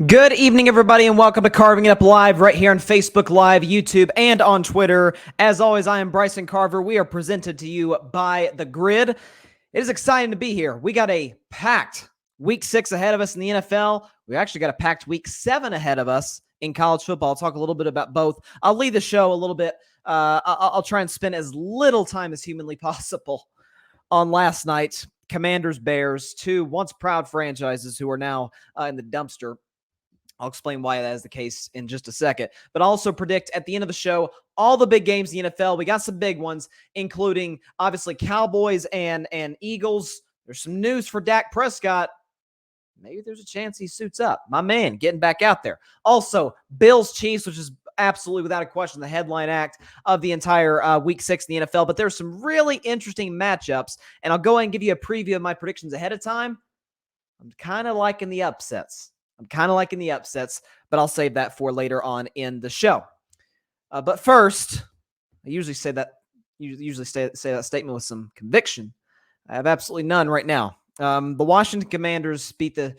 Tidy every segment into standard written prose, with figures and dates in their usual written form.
Good evening, everybody, and welcome to Carving It Up Live right here on Facebook Live, YouTube, and on Twitter. As always, I am Bryson Carver. We are presented to you by The Grid. It is exciting to be here. We got a packed Week 6 ahead of us in the NFL. We actually got a packed Week 7 ahead of us in college football. I'll talk a little bit about both. I'll lead the show a little bit. I'll try and spend as little time as humanly possible on last night. Commanders, Bears, two once proud franchises who are now in the dumpster. I'll explain why that is the case in just a second. But I'll also predict at the end of the show all the big games in the NFL. We got some big ones, including obviously Cowboys and Eagles. There's some news for Dak Prescott. Maybe there's a chance he suits up. My man getting back out there. Also, Bills Chiefs, which is absolutely without a question the headline act of the entire Week 6 in the NFL. But there's some really interesting matchups, and I'll go ahead and give you a preview of my predictions ahead of time. I'm kind of liking the upsets. But I'll save that for later on in the show. But first, I usually say that statement with some conviction. I have absolutely none right now. The Washington Commanders beat the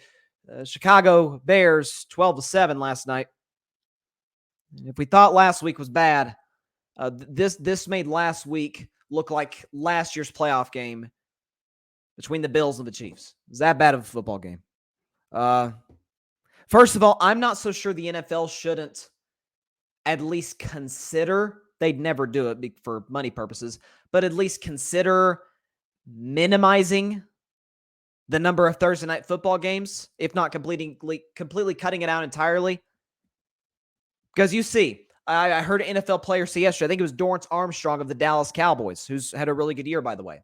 Chicago Bears 12-7 last night. If we thought last week was bad, this made last week look like last year's playoff game between the Bills and the Chiefs. It was that bad of a football game. First of all, I'm not so sure the NFL shouldn't at least consider, they'd never do it for money purposes, but at least consider minimizing the number of Thursday night football games, if not completely cutting it out entirely. Because you see, I heard an NFL player say yesterday, I think it was Dorrance Armstrong of the Dallas Cowboys, who's had a really good year, by the way.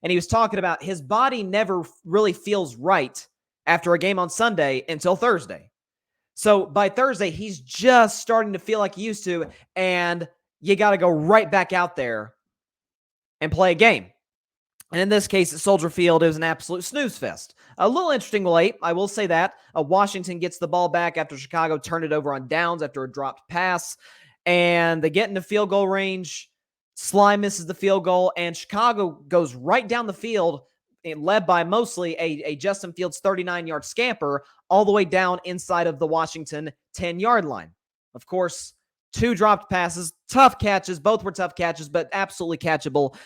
And he was talking about his body never really feels right after a game on Sunday until Thursday. So by Thursday, he's just starting to feel like he used to, and you got to go right back out there and play a game. And in this case, at Soldier Field, it was an absolute snooze fest. A little interesting late, I will say that. Washington gets the ball back after Chicago turned it over on downs after a dropped pass, and they get into field goal range. Sly misses the field goal, and Chicago goes right down the field, led by mostly a Justin Fields 39-yard scamper all the way down inside of the Washington 10-yard line. Of course, two dropped passes, tough catches. Both were tough catches, but absolutely catchable.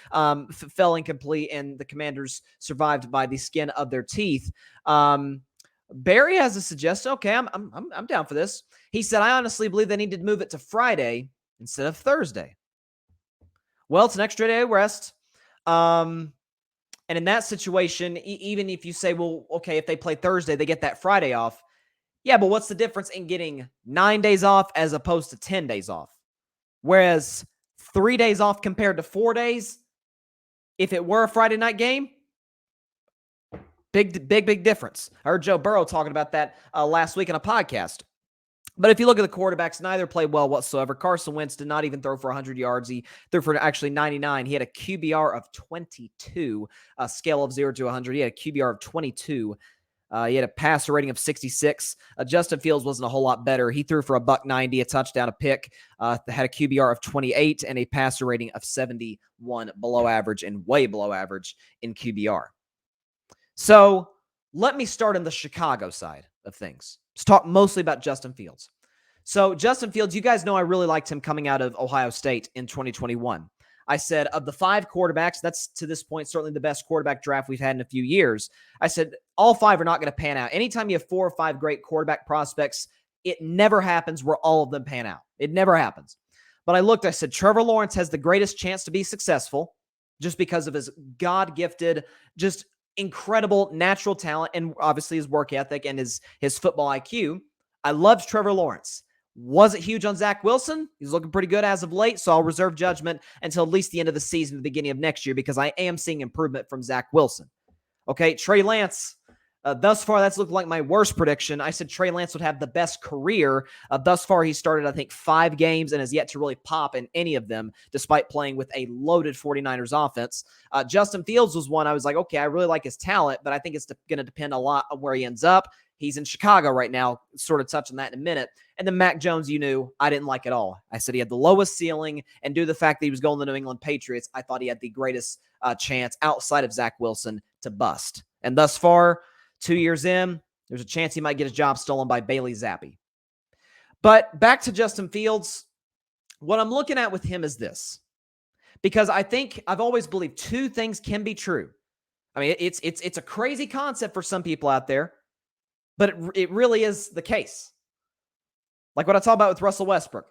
Fell incomplete, and the Commanders survived by the skin of their teeth. Barry has a suggestion. Okay, I'm down for this. He said, I honestly believe they need to move it to Friday instead of Thursday. Well, it's an extra day of rest. And in that situation, even if you say, well, okay, if they play Thursday, they get that Friday off. Yeah, but what's the difference in getting 9 days off as opposed to 10 days off? Whereas 3 days off compared to 4 days, if it were a Friday night game, big difference. I heard Joe Burrow talking about that last week on a podcast. But if you look at the quarterbacks, neither played well whatsoever. Carson Wentz did not even throw for 100 yards. He threw for actually 99. He had a QBR of 22, a scale of 0 to 100. He had a QBR of 22. He had a passer rating of 66. Justin Fields wasn't a whole lot better. He threw for $190, a touchdown, a pick. Had a QBR of 28 and a passer rating of 71, below average and way below average in QBR. So let me start on the Chicago side of things. Let's talk mostly about Justin Fields. So Justin Fields, you guys know I really liked him coming out of Ohio State in 2021. I said of the 5 quarterbacks, that's to this point certainly the best quarterback draft we've had in a few years. I said all 5 are not going to pan out. Anytime you have 4 or 5 great quarterback prospects, it never happens where all of them pan out. It never happens. But I said Trevor Lawrence has the greatest chance to be successful just because of his God-gifted, just incredible natural talent and obviously his work ethic and his football IQ. I loved Trevor Lawrence. Wasn't huge on Zach Wilson. He's looking pretty good as of late, so I'll reserve judgment until at least the end of the season, the beginning of next year, because I am seeing improvement from Zach Wilson. Okay, Trey Lance. Thus far, that's looked like my worst prediction. I said Trey Lance would have the best career. Thus far, he started, I think, 5 games and has yet to really pop in any of them, despite playing with a loaded 49ers offense. Justin Fields was one I was like, okay, I really like his talent, but I think it's going to depend a lot on where he ends up. He's in Chicago right now, sort of touch on that in a minute. And then Mac Jones, you knew, I didn't like at all. I said he had the lowest ceiling, and due to the fact that he was going to the New England Patriots, I thought he had the greatest chance outside of Zach Wilson to bust. And thus far, 2 years in, There's a chance he might get his job stolen by Bailey Zappi. But back to Justin Fields, what I'm looking at with him is this. Because I've always believed two things can be true. I mean, it's a crazy concept for some people out there, but it really is the case. Like what I talk about with Russell Westbrook.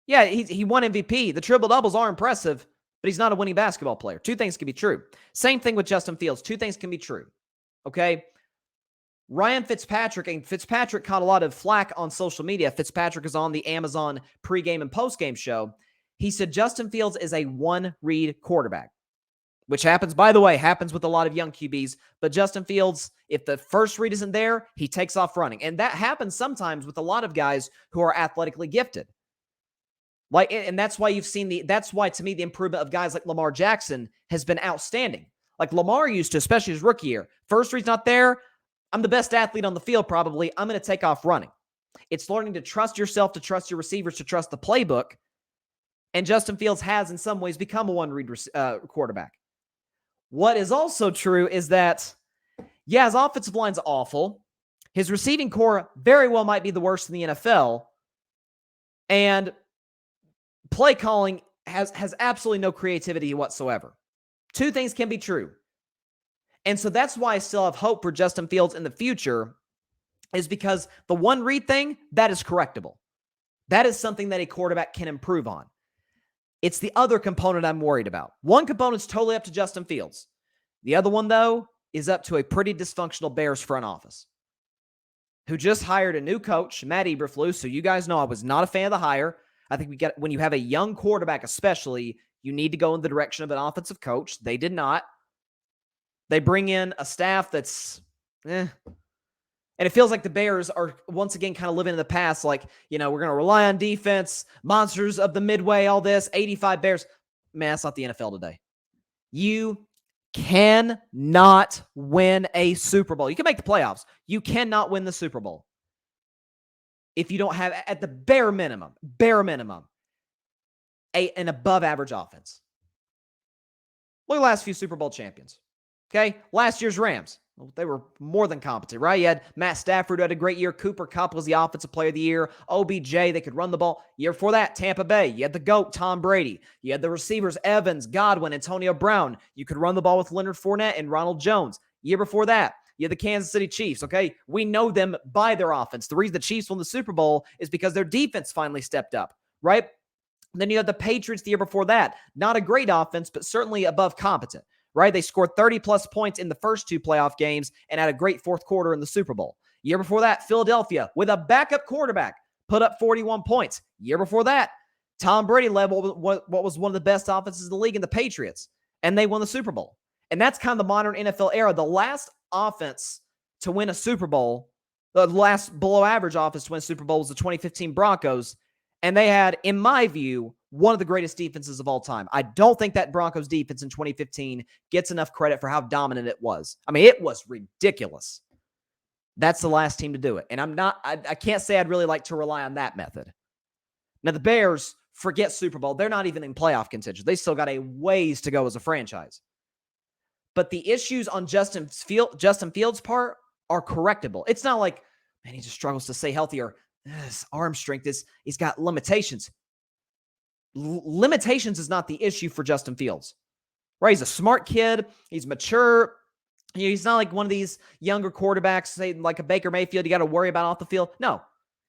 Yeah, he won MVP. The triple-doubles are impressive, but he's not a winning basketball player. Two things can be true. Same thing with Justin Fields. Two things can be true. Okay? Ryan Fitzpatrick, and Fitzpatrick caught a lot of flack on social media. Fitzpatrick is on the Amazon pregame and postgame show. He said Justin Fields is a one-read quarterback, which happens with a lot of young QBs. But Justin Fields, if the first read isn't there, he takes off running. And that happens sometimes with a lot of guys who are athletically gifted. And that's why that's why to me the improvement of guys like Lamar Jackson has been outstanding. Like Lamar used to, especially his rookie year. First read's not there. I'm the best athlete on the field probably. I'm going to take off running. It's learning to trust yourself, to trust your receivers, to trust the playbook. And Justin Fields has in some ways become a one-read quarterback. What is also true is that, yeah, his offensive line's awful. His receiving core very well might be the worst in the NFL. And play calling has absolutely no creativity whatsoever. Two things can be true. And so that's why I still have hope for Justin Fields in the future, is because the one read thing, that is correctable. That is something that a quarterback can improve on. It's the other component I'm worried about. One component's totally up to Justin Fields. The other one, though, is up to a pretty dysfunctional Bears front office, who just hired a new coach, Matt Eberflus. So you guys know I was not a fan of the hire. I think when you have a young quarterback especially, you need to go in the direction of an offensive coach. They did not. They bring in a staff that's And it feels like the Bears are once again kind of living in the past, like, we're going to rely on defense, monsters of the Midway, all this, 85 Bears. Man, that's not the NFL today. You cannot win a Super Bowl. You can make the playoffs. You cannot win the Super Bowl if you don't have, at the bare minimum, an above-average offense. Look at the last few Super Bowl champions. Okay? Last year's Rams. Well, they were more than competent, right? You had Matt Stafford, who had a great year. Cooper Kupp was the offensive player of the year. OBJ, they could run the ball. Year before that, Tampa Bay. You had the GOAT, Tom Brady. You had the receivers, Evans, Godwin, Antonio Brown. You could run the ball with Leonard Fournette and Ronald Jones. Year before that, you had the Kansas City Chiefs, okay? We know them by their offense. The reason the Chiefs won the Super Bowl is because their defense finally stepped up, right? Then you had the Patriots the year before that. Not a great offense, but certainly above competent, right? They scored 30-plus points in the first two playoff games and had a great fourth quarter in the Super Bowl. Year before that, Philadelphia, with a backup quarterback, put up 41 points. Year before that, Tom Brady led what was one of the best offenses in the league in the Patriots, and they won the Super Bowl. And that's kind of the modern NFL era. The last offense to win a Super Bowl, the last below-average offense to win a Super Bowl was the 2015 Broncos, and they had, in my view, one of the greatest defenses of all time. I don't think that Broncos defense in 2015 gets enough credit for how dominant it was. I mean, it was ridiculous. That's the last team to do it. And I can't say I'd really like to rely on that method. Now, the Bears, forget Super Bowl. They're not even in playoff contention. They still got a ways to go as a franchise. But the issues on Justin Fields' part are correctable. It's not like, man, he just struggles to stay healthy, or his arm strength he's got limitations. Limitations is not the issue for Justin Fields, right? He's a smart kid. He's mature. He's not like one of these younger quarterbacks, say like a Baker Mayfield, you got to worry about off the field. No,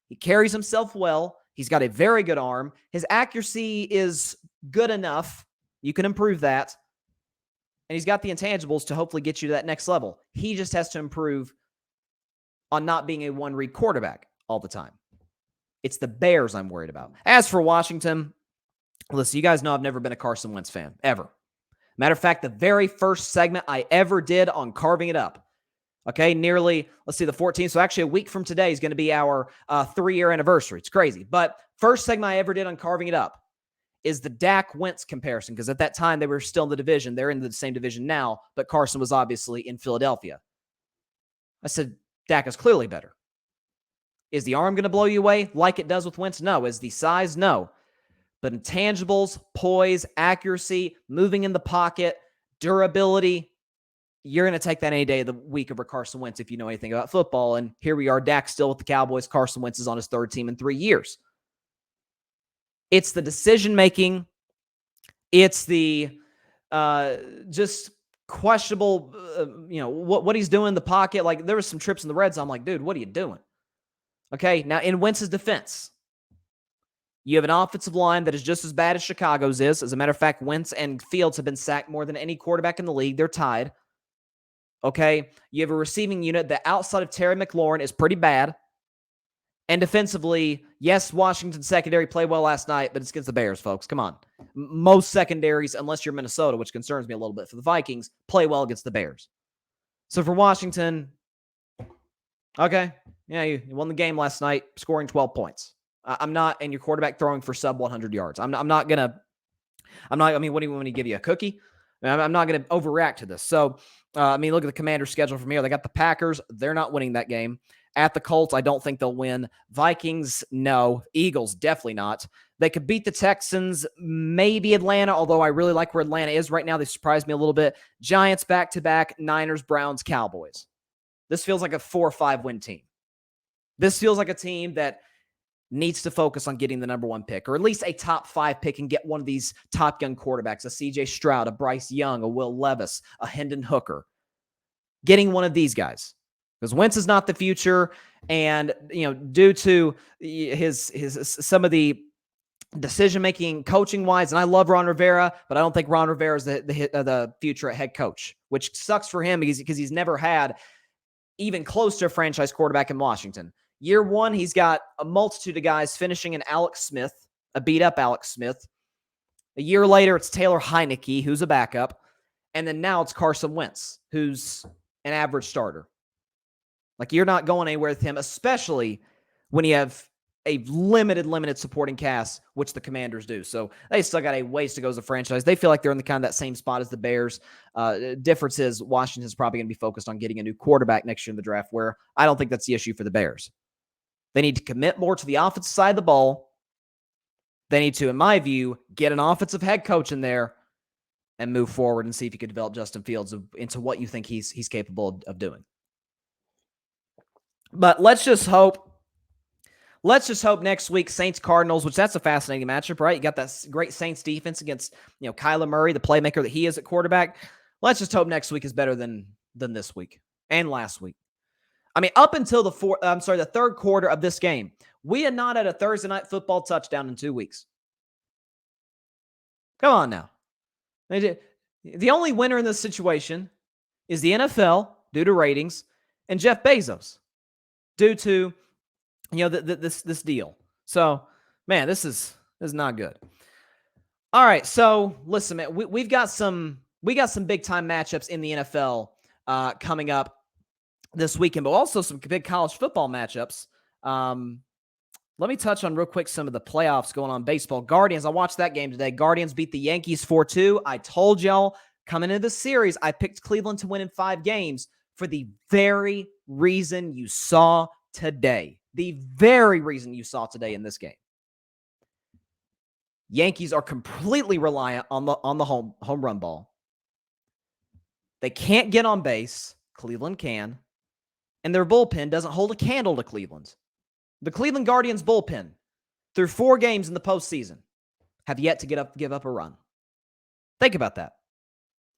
he carries himself well. He's got a very good arm. His accuracy is good enough. You can improve that. And he's got the intangibles to hopefully get you to that next level. He just has to improve on not being a one-read quarterback all the time. It's the Bears I'm worried about. As for Washington, listen, you guys know I've never been a Carson Wentz fan, ever. Matter of fact, the very first segment I ever did on Carving It Up, okay, the 14th. So actually a week from today is going to be our 3-year anniversary. It's crazy. But first segment I ever did on Carving It Up is the Dak Wentz comparison, because at that time they were still in the division. They're in the same division now, but Carson was obviously in Philadelphia. I said, Dak is clearly better. Is the arm going to blow you away like it does with Wentz? No. Is the size? No. But intangibles, poise, accuracy, moving in the pocket, durability, you're going to take that any day of the week over Carson Wentz if you know anything about football. And here we are, Dak still with the Cowboys. Carson Wentz is on his third team in 3 years. It's the decision-making. It's the just questionable, what he's doing in the pocket. Like, there was some trips in the red zone. I'm like, dude, what are you doing? Okay, now in Wentz's defense, you have an offensive line that is just as bad as Chicago's is. As a matter of fact, Wentz and Fields have been sacked more than any quarterback in the league. They're tied. Okay, you have a receiving unit that outside of Terry McLaurin is pretty bad. And defensively, yes, Washington's secondary played well last night, but it's against the Bears, folks. Come on. Most secondaries, unless you're Minnesota, which concerns me a little bit for the Vikings, play well against the Bears. So for Washington, okay, yeah, you won the game last night, scoring 12 points. I'm not, and your quarterback throwing for sub 100 yards. I mean, what do you want me to give you, a cookie? I'm not going to overreact to this. So, look at the Commanders' schedule from here. They got the Packers. They're not winning that game. At the Colts, I don't think they'll win. Vikings, no. Eagles, definitely not. They could beat the Texans, maybe Atlanta, although I really like where Atlanta is right now. They surprised me a little bit. Giants back-to-back, Niners, Browns, Cowboys. This feels like a 4 or 5 win team. This feels like a team that needs to focus on getting the number 1 pick, or at least a top 5 pick, and get one of these top young quarterbacks, a CJ Stroud, a Bryce Young, a Will Levis, a Hendon Hooker. Getting one of these guys. Because Wentz is not the future, and due to his some of the decision-making coaching-wise, and I love Ron Rivera, but I don't think Ron Rivera is the future at head coach, which sucks for him because he's never had even close to a franchise quarterback in Washington. Year 1, he's got a multitude of guys finishing in Alex Smith, a beat-up Alex Smith. A year later, it's Taylor Heineke, who's a backup, and then now it's Carson Wentz, who's an average starter. Like, you're not going anywhere with him, especially when you have a limited supporting cast, which the Commanders do. So they still got a ways to go as a franchise. They feel like they're in the kind of that same spot as the Bears. Difference is Washington's probably going to be focused on getting a new quarterback next year in the draft, where I don't think that's the issue for the Bears. They need to commit more to the offensive side of the ball. They need to, in my view, get an offensive head coach in there and move forward and see if you can develop Justin Fields into what you think he's capable of doing. But let's just hope next week, Saints-Cardinals, which that's a fascinating matchup, right? You got that great Saints defense against, Kyler Murray, the playmaker that he is at quarterback. Let's just hope next week is better than this week and last week. Up until the third quarter of this game, we had not had a Thursday night football touchdown in 2 weeks. Come on now. The only winner in this situation is the NFL due to ratings and Jeff Bezos due to this deal. So, man, this is not good. All right, so listen, man, we got some big time matchups in the NFL coming up this weekend, but also some big college football matchups. Let me touch on real quick some of the playoffs going on in baseball. Guardians, I watched that game today. Guardians beat the Yankees 4-2. I told y'all coming into the series, I picked Cleveland to win in 5 games for the very reason you saw today. The very reason you saw today in this game. Yankees are completely reliant on the home run ball. They can't get on base. Cleveland can. And their bullpen doesn't hold a candle to Cleveland's. The Cleveland Guardians bullpen, through 4 games in the postseason, have yet to give up a run. Think about that.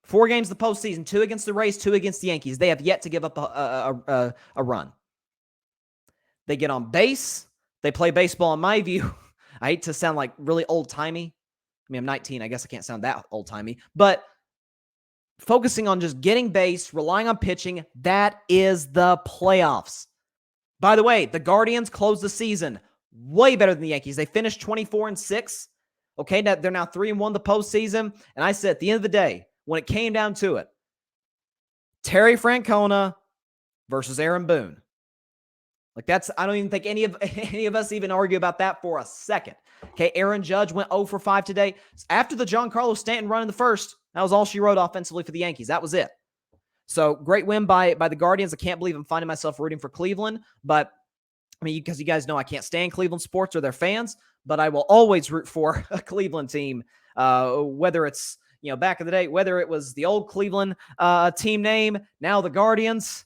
4 games in the postseason, 2 against the Rays, 2 against the Yankees. They have yet to give up a run. They get on base. They play baseball, in my view. I hate to sound like really old-timey. I'm 19. I guess I can't sound that old-timey. But focusing on just getting base, relying on pitching, that is the playoffs. By the way, the Guardians closed the season way better than the Yankees. They finished 24-6. Okay, now they're now 3-1 the postseason. And I said at the end of the day, when it came down to it, Terry Francona versus Aaron Boone. Like, that's, I don't even think any of us even argue about that for a second. Okay, Aaron Judge went 0 for 5 today. After the Giancarlo Stanton run in the first, that was all she wrote offensively for the Yankees. That was it. So, great win by the Guardians. I can't believe I'm finding myself rooting for Cleveland, but because you guys know I can't stand Cleveland sports or their fans, but I will always root for a Cleveland team, whether it's back in the day, whether it was the old Cleveland team name, now the Guardians,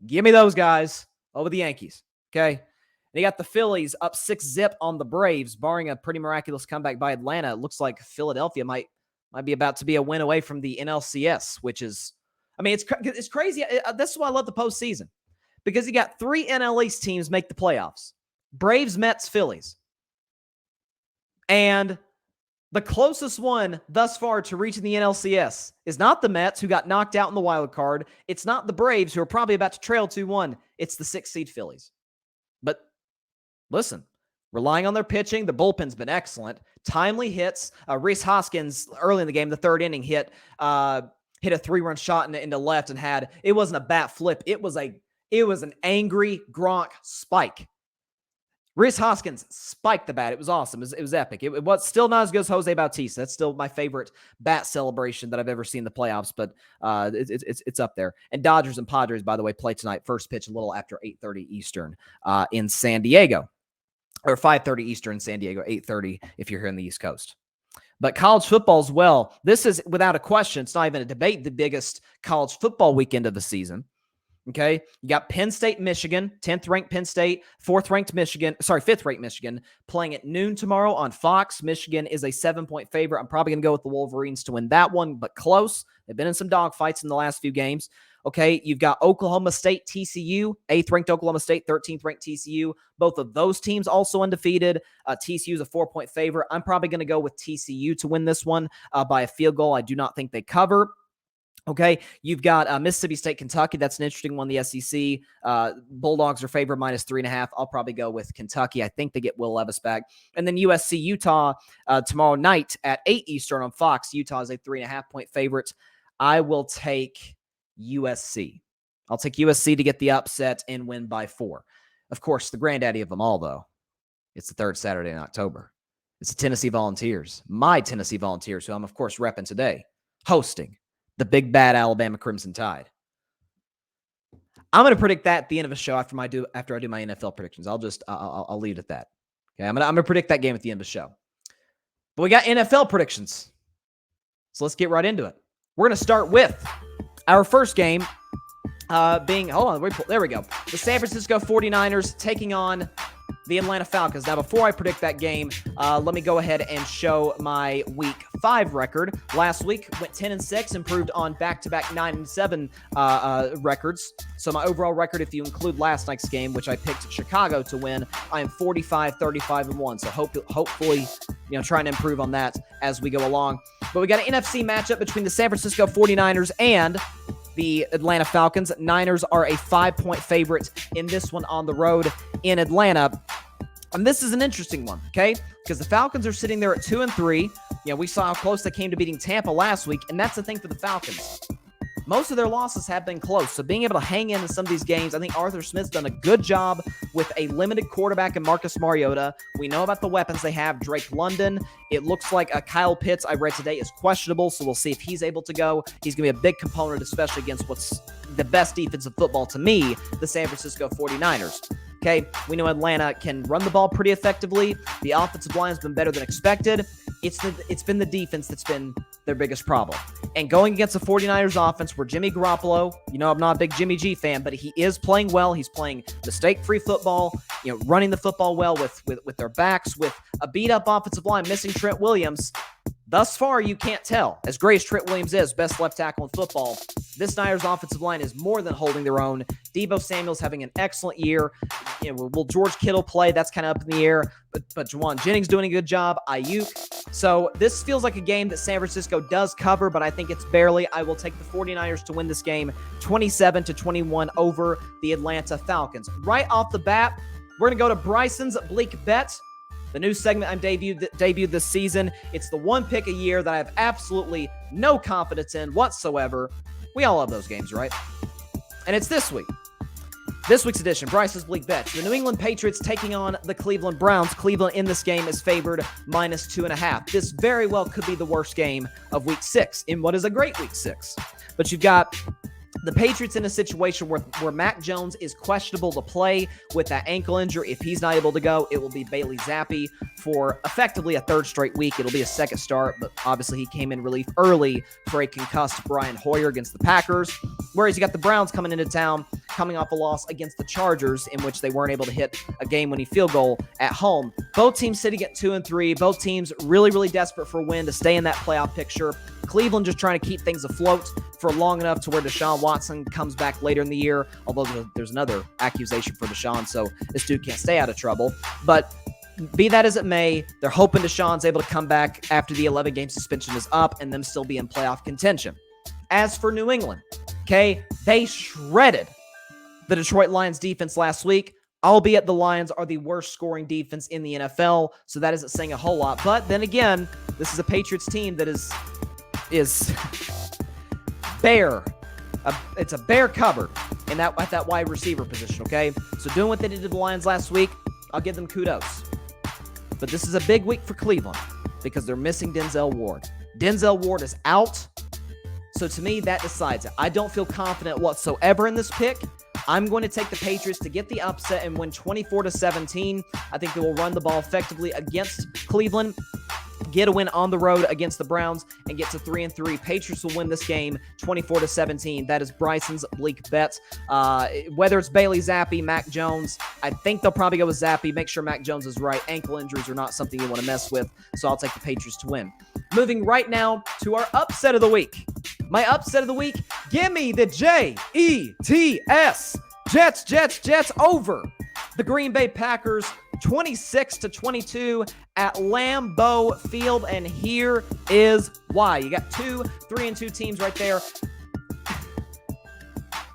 give me those guys over the Yankees, okay? And you got the Phillies up 6-0 on the Braves, barring a pretty miraculous comeback by Atlanta. It looks like Philadelphia might be about to be a win away from the NLCS, which is, it's crazy. This is why I love the postseason, because you got 3 NL East teams make the playoffs: Braves, Mets, Phillies. And the closest one thus far to reaching the NLCS is not the Mets, who got knocked out in the wild card. It's not the Braves, who are probably about to trail 2-1. It's the 6th seed Phillies. But listen, relying on their pitching, the bullpen's been excellent. Timely hits. Rhys Hoskins, early in the game, the 3rd inning, hit a 3-run shot into left, and it wasn't a bat flip. It was an angry Gronk spike. Rhys Hoskins spiked the bat. It was awesome. It was epic. It was still not as good as Jose Bautista. That's still my favorite bat celebration that I've ever seen in the playoffs, but it's up there. And Dodgers and Padres, by the way, play tonight. First pitch a little after 8:30 Eastern in San Diego, or 5:30 Eastern in San Diego, 8:30 if you're here on the East Coast. But college football as well. This is, without a question, it's not even a debate, the biggest college football weekend of the season. Okay, you got Penn State, Michigan, 10th ranked Penn State, 5th ranked Michigan, playing at noon tomorrow on Fox. Michigan is a 7-point favorite. I'm probably going to go with the Wolverines to win that one, but close. They've been in some dogfights in the last few games. Okay, you've got Oklahoma State, TCU, 8th ranked Oklahoma State, 13th ranked TCU. Both of those teams also undefeated. TCU is a 4-point favorite. I'm probably going to go with TCU to win this one by a field goal. I do not think they cover. Okay, you've got Mississippi State, Kentucky. That's an interesting one, the SEC. Bulldogs are favored -3.5. I'll probably go with Kentucky. I think they get Will Levis back. And then USC, Utah, tomorrow night at 8 Eastern on Fox. Utah is a 3.5-point favorite. I will take USC. I'll take USC to get the upset and win by 4. Of course, the granddaddy of them all, though, it's the 3rd Saturday in October. It's the Tennessee Volunteers. My Tennessee Volunteers, who I'm, of course, repping today, hosting the big bad Alabama Crimson Tide. I'm going to predict that at the end of the show after I do my NFL predictions. I'll leave it at that. Okay, I'm going to predict that game at the end of the show. But we got NFL predictions, so let's get right into it. We're going to start with our first game being, there we go. The San Francisco 49ers taking on the Atlanta Falcons. Now, before I predict that game, let me go ahead and show my Week 5 record. Last week, went 10-6, improved on back-to-back 9-7 records. So my overall record, if you include last night's game, which I picked Chicago to win, I am 45-35-1. So hopefully, trying to improve on that as we go along. But we got an NFC matchup between the San Francisco 49ers and the Atlanta Falcons. Niners are a 5-point favorite in this one on the road in Atlanta. And this is an interesting one, okay? Because the Falcons are sitting there at 2-3. We saw how close they came to beating Tampa last week, and that's the thing for the Falcons. Most of their losses have been close, so being able to hang in some of these games, I think Arthur Smith's done a good job with a limited quarterback in Marcus Mariota. We know about the weapons they have. Drake London. It looks like Kyle Pitts, I read today, is questionable, so we'll see if he's able to go. He's going to be a big component, especially against what's the best defensive football to me, the San Francisco 49ers. Okay, we know Atlanta can run the ball pretty effectively. The offensive line has been better than expected. It's been the defense that's been their biggest problem. And going against the 49ers offense where Jimmy Garoppolo, I'm not a big Jimmy G fan, but he is playing well. He's playing mistake-free football, running the football well with their backs, with a beat-up offensive line, missing Trent Williams. Thus far, you can't tell. As great as Trent Williams is, best left tackle in football, this Niners offensive line is more than holding their own. Deebo Samuel's having an excellent year. Will George Kittle play? That's kind of up in the air. But Juwan Jennings doing a good job. Ayuk. So this feels like a game that San Francisco does cover, but I think it's barely. I will take the 49ers to win this game 27-21 over the Atlanta Falcons. Right off the bat, we're going to go to Bryson's Bleak Bet. The new segment I'm debuted this season. It's the one pick a year that I have absolutely no confidence in whatsoever. We all love those games, right? And it's this week. This week's edition, Bryce's Bleak Bet. The New England Patriots taking on the Cleveland Browns. Cleveland in this game is favored -2.5. This very well could be the worst game of Week 6 in what is a great Week 6. But you've got The Patriots in a situation where Mac Jones is questionable to play with that ankle injury. If he's not able to go, it will be Bailey Zappi for effectively a third straight week. It'll be a second start, but obviously he came in relief early for a concussed Brian Hoyer against the Packers. Whereas you got the Browns coming into town, coming off a loss against the Chargers, in which they weren't able to hit a game-winning field goal at home. Both teams sitting at 2-3. Both teams really, really desperate for a win to stay in that playoff picture. Cleveland just trying to keep things afloat for long enough to where Deshaun Watson comes back later in the year, although there's another accusation for Deshaun, so this dude can't stay out of trouble. But be that as it may, they're hoping Deshaun's able to come back after the 11-game suspension is up and them still be in playoff contention. As for New England, okay, they shredded the Detroit Lions defense last week, albeit the Lions are the worst scoring defense in the NFL, so that isn't saying a whole lot. But then again, this is a Patriots team that is bare. It's a bare cupboard at that wide receiver position, okay? So doing what they did to the Lions last week, I'll give them kudos. But this is a big week for Cleveland because they're missing Denzel Ward. Denzel Ward is out. So to me, that decides it. I don't feel confident whatsoever in this pick. I'm going to take the Patriots to get the upset and win 24-17. I think they will run the ball effectively against Cleveland, get a win on the road against the Browns, and get to 3-3. Patriots will win this game 24-17. That is Bryson's Bleak bet. Whether it's Bailey Zappi, Mac Jones, I think they'll probably go with Zappi. Make sure Mac Jones is right. Ankle injuries are not something you want to mess with, so I'll take the Patriots to win. Moving right now to our upset of the week. My upset of the week, give me the Jets. Jets over the Green Bay Packers 26-22 at Lambeau Field, and here is why. You got 3-2 teams right there.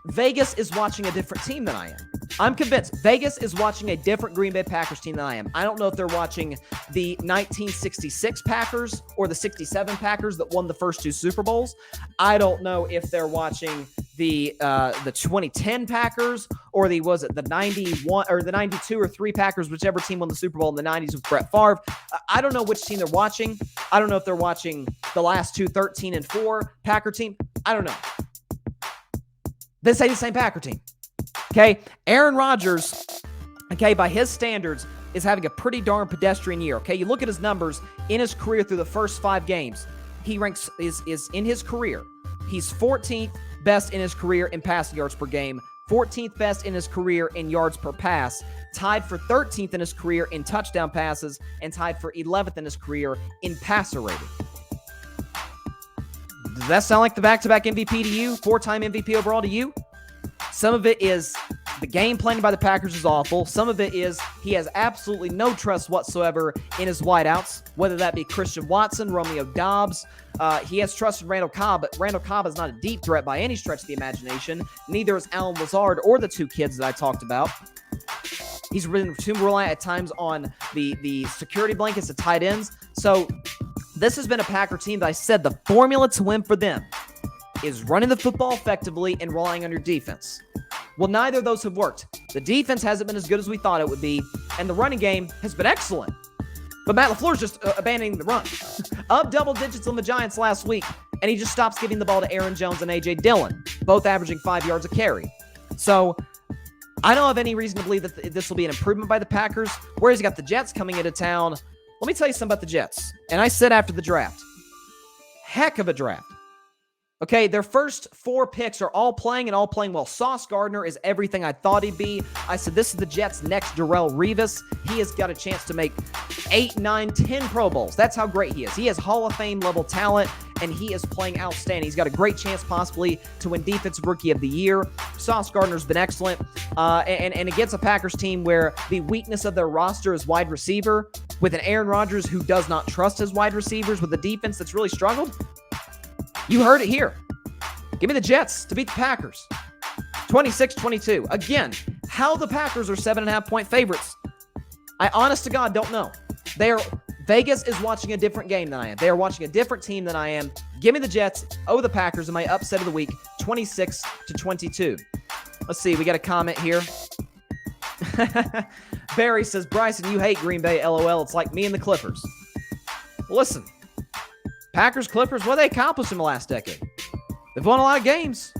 Vegas is watching a different team than I am. I'm convinced Vegas is watching a different Green Bay Packers team than I am. I don't know if they're watching the 1966 Packers or the 67 Packers that won the first two Super Bowls. I don't know if they're watching the 2010 Packers or the 91 or the 92 or 3 Packers, whichever team won the Super Bowl in the 90s with Brett Favre. I don't know which team they're watching. I don't know if they're watching the last two 13-4 Packer team. I don't know. This ain't the same Packer team. Okay, Aaron Rodgers, okay, by his standards, is having a pretty darn pedestrian year. Okay, you look at his numbers in his career through the first 5 games. He ranks is in his career. He's 14th best in his career in passing yards per game, 14th best in his career in yards per pass, tied for 13th in his career in touchdown passes, and tied for 11th in his career in passer rating. Does that sound like the back-to-back MVP to you? 4-time MVP overall to you? Some of it is the game planned by the Packers is awful. Some of it is he has absolutely no trust whatsoever in his wideouts, whether that be Christian Watson, Romeo Doubs. He has trust in Randall Cobb, but Randall Cobb is not a deep threat by any stretch of the imagination. Neither is Alan Lazard or the 2 kids that I talked about. He's been too reliant at times on the security blankets, the tight ends. So this has been a Packer team that I said the formula to win for them is running the football effectively and relying on your defense. Well, neither of those have worked. The defense hasn't been as good as we thought it would be, and the running game has been excellent. But Matt LaFleur's just abandoning the run. Up double digits on the Giants last week, and he just stops giving the ball to Aaron Jones and A.J. Dillon, both averaging 5 yards a carry. So I don't have any reason to believe that this will be an improvement by the Packers, whereas you got the Jets coming into town. Let me tell you something about the Jets. And I said after the draft, heck of a draft. Okay, their first 4 picks are all playing and all playing well. Sauce Gardner is everything I thought he'd be. I said, this is the Jets' next Darrelle Revis. He has got a chance to make 8, 9, 10 Pro Bowls. That's how great he is. He has Hall of Fame level talent, and he is playing outstanding. He's got a great chance possibly to win Defensive Rookie of the Year. Sauce Gardner's been excellent. And against a Packers team where the weakness of their roster is wide receiver, with an Aaron Rodgers who does not trust his wide receivers, with a defense that's really struggled, you heard it here. Give me the Jets to beat the Packers. 26-22. Again, how the Packers are 7.5-point favorites, I honest to God don't know. Vegas is watching a different game than I am. They are watching a different team than I am. Give me the Jets over the Packers in my upset of the week, 26-22. Let's see, we got a comment here. Barry says, Bryson, you hate Green Bay, LOL. It's like me and the Clippers. Listen, Packers, Clippers, what have they accomplished in the last decade? They've won a lot of games.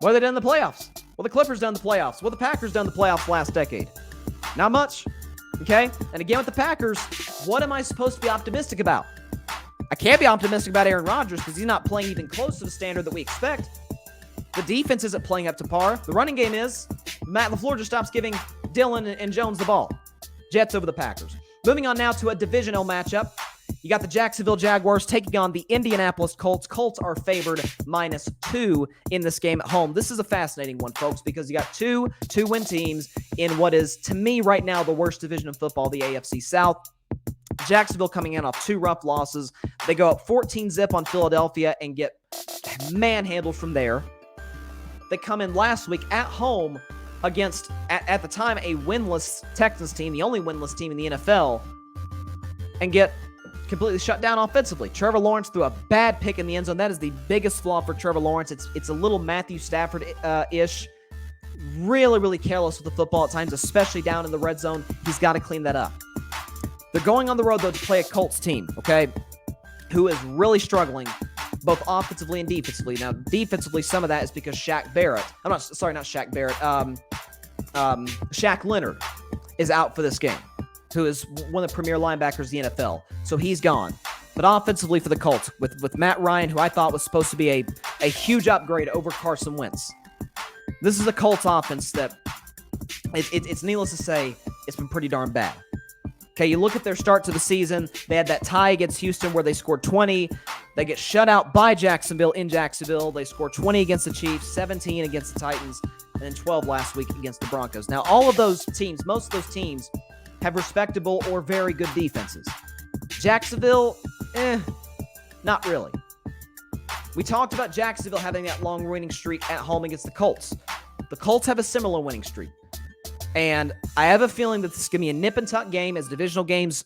What have they done in the playoffs? Well, the Clippers done the playoffs. What the Packers done the playoffs last decade? Not much. Okay? And again with the Packers, what am I supposed to be optimistic about? I can't be optimistic about Aaron Rodgers because he's not playing even close to the standard that we expect. The defense isn't playing up to par. The running game is. Matt LaFleur just stops giving Dillon and Jones the ball. Jets over the Packers. Moving on now to a divisional matchup. You got the Jacksonville Jaguars taking on the Indianapolis Colts. Colts are favored -2 in this game at home. This is a fascinating one, folks, because you got two two-win teams in what is, to me, right now, the worst division of football, the AFC South. Jacksonville coming in off 2 rough losses. They go up 14-0 on Philadelphia and get manhandled from there. They come in last week at home against, at the time, a winless Texans team, the only winless team in the NFL, and get completely shut down offensively. Trevor Lawrence threw a bad pick in the end zone. That is the biggest flaw for Trevor Lawrence. It's a little Matthew Stafford-ish. Really, really careless with the football at times, especially down in the red zone. He's got to clean that up. They're going on the road, though, to play a Colts team, okay, who is really struggling both offensively and defensively. Now, defensively, some of that is because Shaq Leonard is out for this game, who is one of the premier linebackers in the NFL. So he's gone. But offensively for the Colts, with Matt Ryan, who I thought was supposed to be a huge upgrade over Carson Wentz. This is a Colts offense that, it's needless to say, it's been pretty darn bad. Okay, you look at their start to the season. They had that tie against Houston where they scored 20. They get shut out by Jacksonville in Jacksonville. They score 20 against the Chiefs, 17 against the Titans, and then 12 last week against the Broncos. Now, all of those teams, most of those teams, have respectable or very good defenses. Jacksonville, not really. We talked about Jacksonville having that long winning streak at home against the Colts. The Colts have a similar winning streak. And I have a feeling that this is going to be a nip-and-tuck game, as divisional games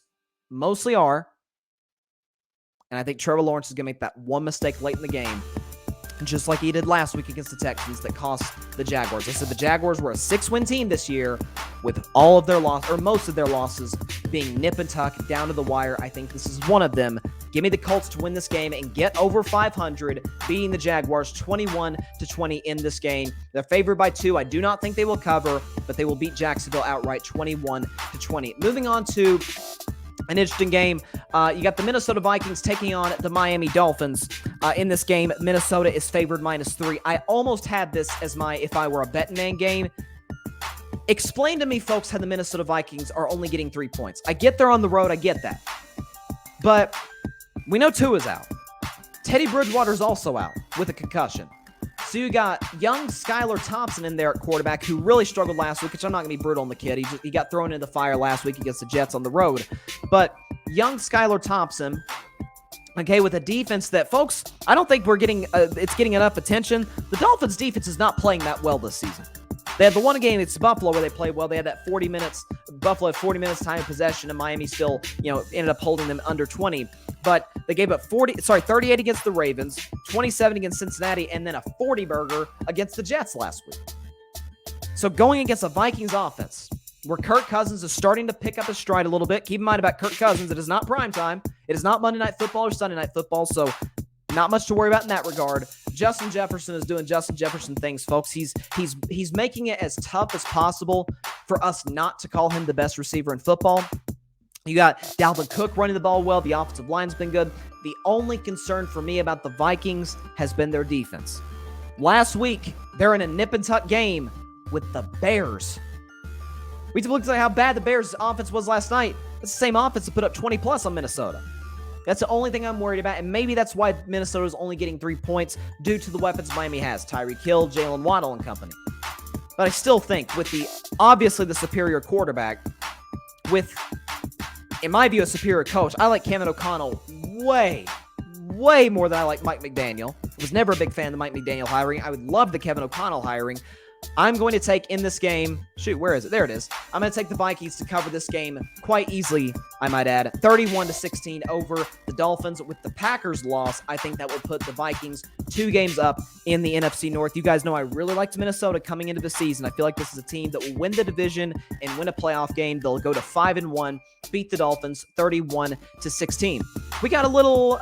mostly are. And I think Trevor Lawrence is going to make that one mistake late in the game, just like he did last week against the Texans, that cost the Jaguars. I said the Jaguars were a 6-win team this year, with all of their loss, or most of their losses, being nip-and-tuck, down to the wire. I think this is one of them. Give me the Colts to win this game and get over 500, beating the Jaguars 21-20 in this game. They're favored by 2. I do not think they will cover, but they will beat Jacksonville outright 21-20. Moving on to an interesting game. You got the Minnesota Vikings taking on the Miami Dolphins. In this game, Minnesota is favored -3. I almost had this as my if I were a Bettin Man game. Explain to me, folks, how the Minnesota Vikings are only getting 3 points. I get they're on the road. I get that. But we know Tua's out. Teddy Bridgewater's also out with a concussion. So you got young Skylar Thompson in there at quarterback, who really struggled last week, which I'm not going to be brutal on the kid. He got thrown into the fire last week against the Jets on the road. But young Skylar Thompson, okay, with a defense that, folks, I don't think it's getting enough attention. The Dolphins' defense is not playing that well this season. They had the one game, it's Buffalo, where they played well. They had that 40 minutes. Buffalo had 40 minutes time of possession, and Miami still, ended up holding them under 20. But they gave up 38 against the Ravens, 27 against Cincinnati, and then a 40-burger against the Jets last week. So going against a Vikings offense, where Kirk Cousins is starting to pick up his stride a little bit. Keep in mind about Kirk Cousins, it is not primetime. It is not Monday Night Football or Sunday Night Football, so not much to worry about in that regard. Justin Jefferson is doing Justin Jefferson things, folks. He's making it as tough as possible for us not to call him the best receiver in football. You got Dalvin Cook running the ball well. The offensive line's been good. The only concern for me about the Vikings has been their defense. Last week, they're in a nip-and-tuck game with the Bears. We looked at how bad the Bears' offense was last night. It's the same offense that put up 20-plus on Minnesota. That's the only thing I'm worried about, and maybe that's why Minnesota is only getting 3 points due to the weapons Miami has. Tyreek Hill, Jalen Waddle, and company. But I still think with obviously the superior quarterback, with, in my view, a superior coach, I like Kevin O'Connell way more than I like Mike McDaniel. I was never a big fan of the Mike McDaniel hiring. I would love the Kevin O'Connell hiring. I'm going to take in this game, where is it? There it is. I'm going to take the Vikings to cover this game quite easily, I might add. 31-16 over the Dolphins. With the Packers' loss, I think that will put the Vikings 2 games up in the NFC North. You guys know I really liked Minnesota coming into the season. I feel like this is a team that will win the division and win a playoff game. They'll go to 5-1, beat the Dolphins 31-16. We got a little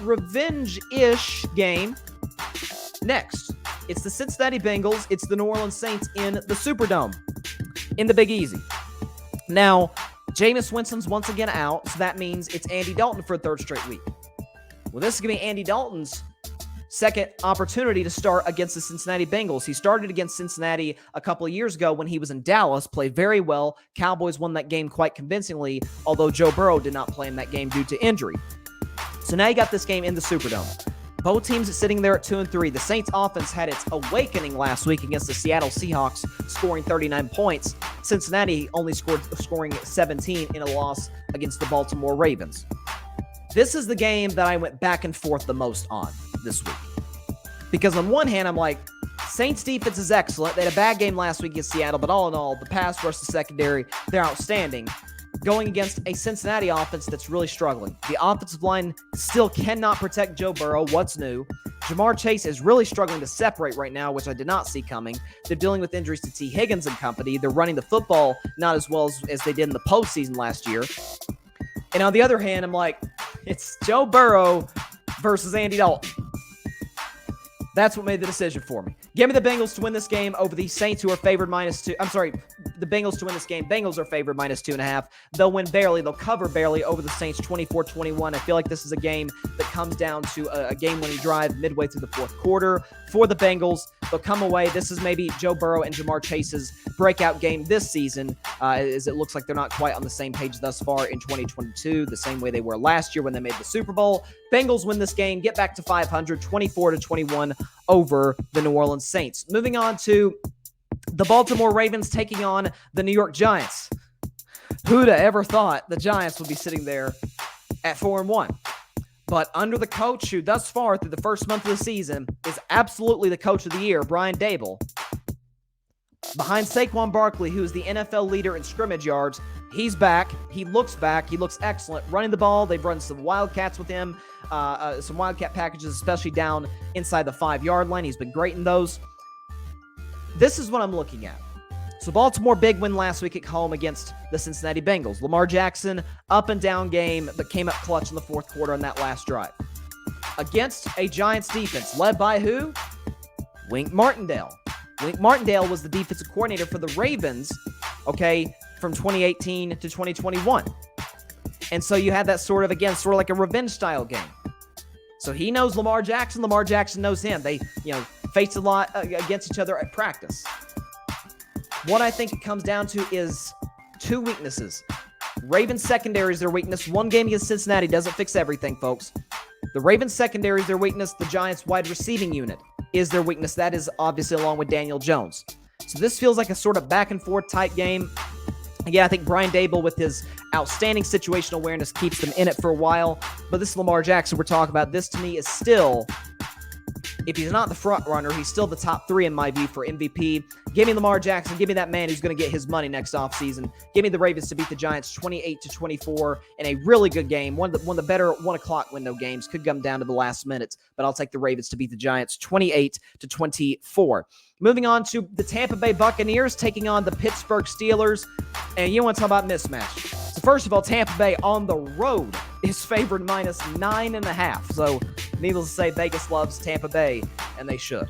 revenge-ish game next. It's the Cincinnati Bengals. It's the New Orleans Saints in the Superdome, in the Big Easy. Now, Jameis Winston's once again out, so that means it's Andy Dalton for a third straight week. Well, this is going to be Andy Dalton's second opportunity to start against the Cincinnati Bengals. He started against Cincinnati a couple of years ago when he was in Dallas, played very well. Cowboys won that game quite convincingly, although Joe Burrow did not play in that game due to injury. So now you got this game in the Superdome. Both teams are sitting there at 2-3. The Saints offense had its awakening last week against the Seattle Seahawks, scoring 39 points. Cincinnati only scoring 17 in a loss against the Baltimore Ravens. This is the game that I went back and forth the most on this week. Because on one hand, I'm like, Saints defense is excellent. They had a bad game last week against Seattle, but all in all, the pass versus the secondary, they're outstanding. Going against a Cincinnati offense that's really struggling. The offensive line still cannot protect Joe Burrow. What's new? Jamar Chase is really struggling to separate right now, which I did not see coming. They're dealing with injuries to T. Higgins and company. They're running the football not as well as they did in the postseason last year. And on the other hand, I'm like, it's Joe Burrow versus Andy Dalton. That's what made the decision for me. Give me the Bengals to win this game over the Saints, who are favored -2. I'm sorry, the Bengals to win this game. Bengals are favored -2.5. They'll win barely. They'll cover barely over the Saints 24-21. I feel like this is a game that comes down to a game-winning drive midway through the fourth quarter for the Bengals. They'll come away. This is maybe Joe Burrow and Jamar Chase's breakout game this season, as it looks like they're not quite on the same page thus far in 2022, the same way they were last year when they made the Super Bowl. Bengals win this game, get back to 500, 24-21 over the New Orleans Saints. Moving on to the Baltimore Ravens taking on the New York Giants. Who'd have ever thought the Giants would be sitting there at 4-1? But under the coach who thus far through the first month of the season is absolutely the coach of the year, Brian Daboll, behind Saquon Barkley, who is the NFL leader in scrimmage yards, he's back. He looks excellent. Running the ball, they've run some Wildcats with him, some Wildcat packages, especially down inside the 5-yard line. He's been great in those. This is what I'm looking at. So Baltimore, big win last week at home against the Cincinnati Bengals. Lamar Jackson, up and down game, but came up clutch in the fourth quarter on that last drive. Against a Giants defense led by who? Wink Martindale. Wink Martindale was the defensive coordinator for the Ravens, okay, from 2018 to 2021. And so you had that sort of like a revenge-style game. So he knows Lamar Jackson. Lamar Jackson knows him. They, faced a lot against each other at practice. What I think it comes down to is two weaknesses. Ravens secondary is their weakness. One game against Cincinnati doesn't fix everything, folks. The Ravens secondary is their weakness. The Giants wide receiving unit is their weakness. That is obviously along with Daniel Jones. So this feels like a sort of back and forth type game. Again, I think Brian Daboll, with his outstanding situational awareness, keeps them in it for a while. But this Lamar Jackson we're talking about, this to me is still, if he's not the front runner, he's still the top 3 in my view for MVP. Give me Lamar Jackson. Give me that man who's going to get his money next offseason. Give me the Ravens to beat the Giants 28-24 in a really good game. One of the better 1 o'clock window games. Could come down to the last minutes, but I'll take the Ravens to beat the Giants 28-24. Moving on to the Tampa Bay Buccaneers taking on the Pittsburgh Steelers. And you want to talk about mismatch. So first of all, Tampa Bay on the road is favored -9.5. So needless to say, Vegas loves Tampa Bay, and they should.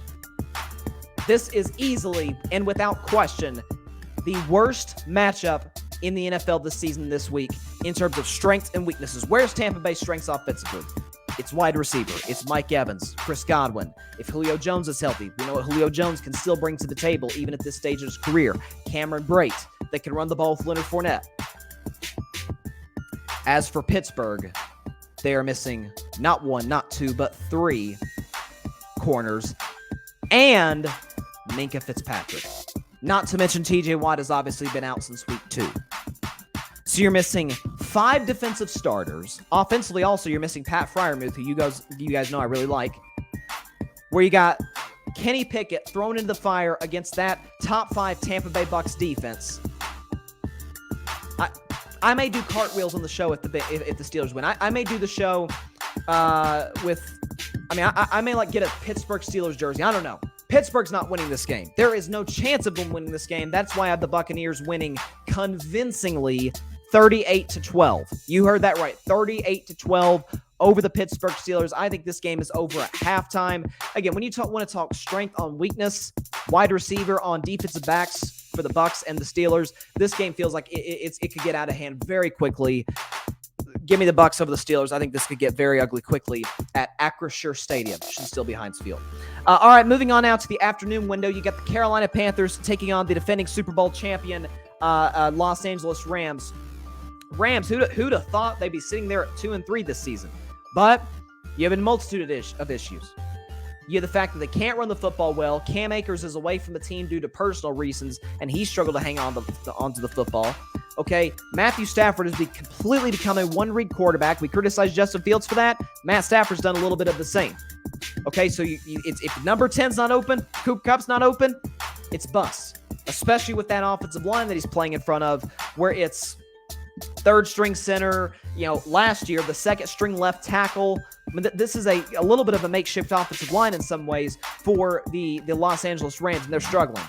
This is easily and without question the worst matchup in the NFL this season, this week, in terms of strengths and weaknesses. Where's Tampa Bay's strengths offensively? It's wide receiver. It's Mike Evans, Chris Godwin. If Julio Jones is healthy, we know what Julio Jones can still bring to the table, even at this stage of his career. Cameron Brate, that can run the ball with Leonard Fournette. As for Pittsburgh, they are missing not 1, not 2, but 3 corners and Minkah Fitzpatrick. Not to mention TJ Watt has obviously been out since week 2. So you're missing 5 defensive starters. Offensively also, you're missing Pat Freiermuth, who you guys know I really like. Where you got Kenny Pickett thrown into the fire against that top 5 Tampa Bay Bucs defense. I may do cartwheels on the show if the Steelers win. I may do the show I may get a Pittsburgh Steelers jersey. I don't know. Pittsburgh's not winning this game. There is no chance of them winning this game. That's why I have the Buccaneers winning convincingly 38-12. You heard that right. 38-12 over the Pittsburgh Steelers. I think this game is over at halftime. Again, when you want to talk strength on weakness, wide receiver on defensive backs for the Bucs and the Steelers, this game feels like it could get out of hand very quickly. Give me the Bucs over the Steelers. I think this could get very ugly quickly at Acrisure Stadium. Should still be Heinz Field. All right, moving on now to the afternoon window. You got the Carolina Panthers taking on the defending Super Bowl champion Los Angeles Rams. Rams, who'd have thought they'd be sitting there at 2-3 this season? But you have a multitude of issues. You have the fact that they can't run the football well. Cam Akers is away from the team due to personal reasons, and he struggled to hang on onto the football. Okay, Matthew Stafford has completely become a one-read quarterback. We criticize Justin Fields for that. Matt Stafford's done a little bit of the same. Okay, so if number 10's not open, Cooper Kupp's not open, it's bust. Especially with that offensive line that he's playing in front of, where it's third-string center. Last year, the second-string left tackle. I mean, this is a little bit of a makeshift offensive line in some ways for the Los Angeles Rams, and they're struggling.